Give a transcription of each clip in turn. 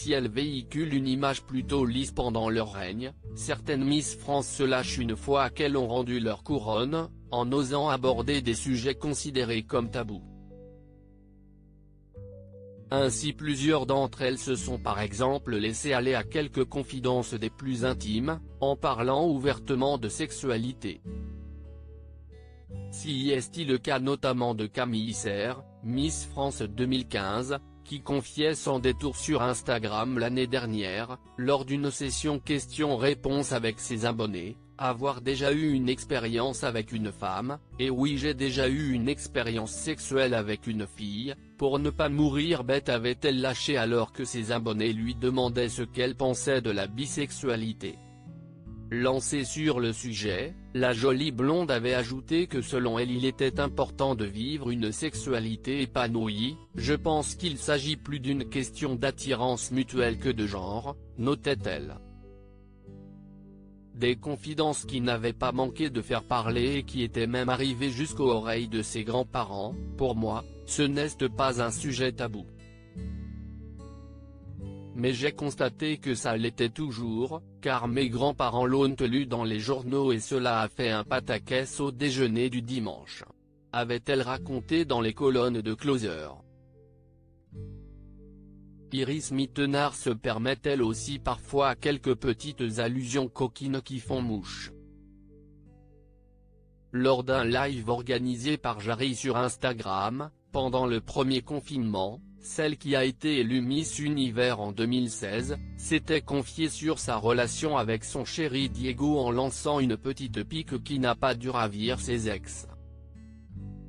si elles véhiculent une image plutôt lisse pendant leur règne, certaines Miss France se lâchent une fois qu'elles ont rendu leur couronne, en osant aborder des sujets considérés comme tabous. Ainsi plusieurs d'entre elles se sont par exemple laissées aller à quelques confidences des plus intimes, en parlant ouvertement de sexualité. Si est-il le cas notamment de Camille Serre, Miss France 2015, qui confiait sans détour sur Instagram l'année dernière, lors d'une session questions-réponses avec ses abonnés, avoir déjà eu une expérience avec une femme, et oui j'ai déjà eu une expérience sexuelle avec une fille, pour ne pas mourir bête avait-elle lâché alors que ses abonnés lui demandaient ce qu'elle pensait de la bisexualité. Lancée sur le sujet, la jolie blonde avait ajouté que selon elle il était important de vivre une sexualité épanouie, je pense qu'il s'agit plus d'une question d'attirance mutuelle que de genre, notait-elle. Des confidences qui n'avaient pas manqué de faire parler et qui étaient même arrivées jusqu'aux oreilles de ses grands-parents. Pour moi, ce n'est pas un sujet tabou. Mais j'ai constaté que ça l'était toujours, car mes grands-parents l'ont lu dans les journaux et cela a fait un pataquès au déjeuner du dimanche. Avait-elle raconté dans les colonnes de Closer. Iris Mittenard se permet elle aussi parfois quelques petites allusions coquines qui font mouche. Lors d'un live organisé par Jarry sur Instagram, pendant le premier confinement, celle qui a été élue Miss Univers en 2016, s'était confiée sur sa relation avec son chéri Diego en lançant une petite pique qui n'a pas dû ravir ses ex.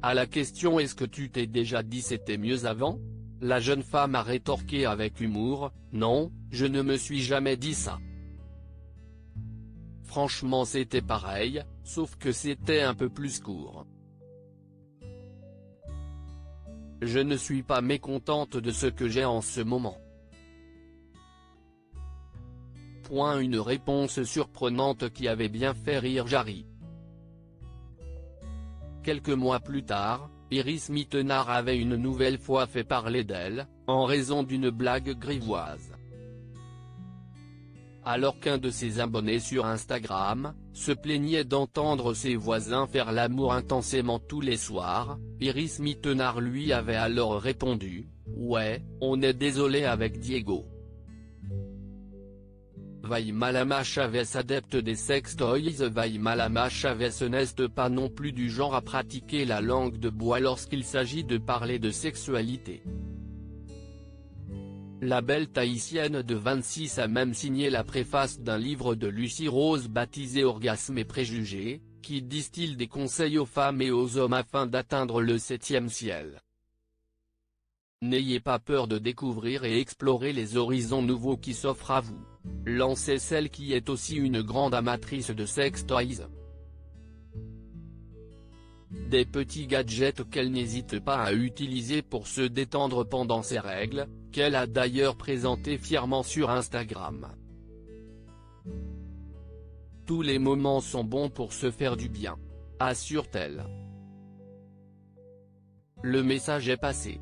À la question « Est-ce que tu t'es déjà dit c'était mieux avant ?», la jeune femme a rétorqué avec humour « Non, je ne me suis jamais dit ça. Franchement c'était pareil, sauf que c'était un peu plus court. Je ne suis pas mécontente de ce que j'ai en ce moment. » Une réponse surprenante qui avait bien fait rire Jarry. Quelques mois plus tard, Iris Mittenard avait une nouvelle fois fait parler d'elle, en raison d'une blague grivoise. Alors qu'un de ses abonnés sur Instagram, se plaignait d'entendre ses voisins faire l'amour intensément tous les soirs, Iris Mittenard lui avait alors répondu « Ouais, on est désolé avec Diego. » Vai Malama Chavez adepte des sextoys. Vai Malama Chavez n'est pas non plus du genre à pratiquer la langue de bois lorsqu'il s'agit de parler de sexualité. La belle tahitienne de 26 a même signé la préface d'un livre de Lucie Rose baptisé Orgasme et préjugés, qui distille des conseils aux femmes et aux hommes afin d'atteindre le 7e ciel. N'ayez pas peur de découvrir et explorer les horizons nouveaux qui s'offrent à vous, lançait celle qui est aussi une grande amatrice de sextoys. Des petits gadgets qu'elle n'hésite pas à utiliser pour se détendre pendant ses règles, qu'elle a d'ailleurs présenté fièrement sur Instagram. Tous les moments sont bons pour se faire du bien, assure-t-elle. Le message est passé.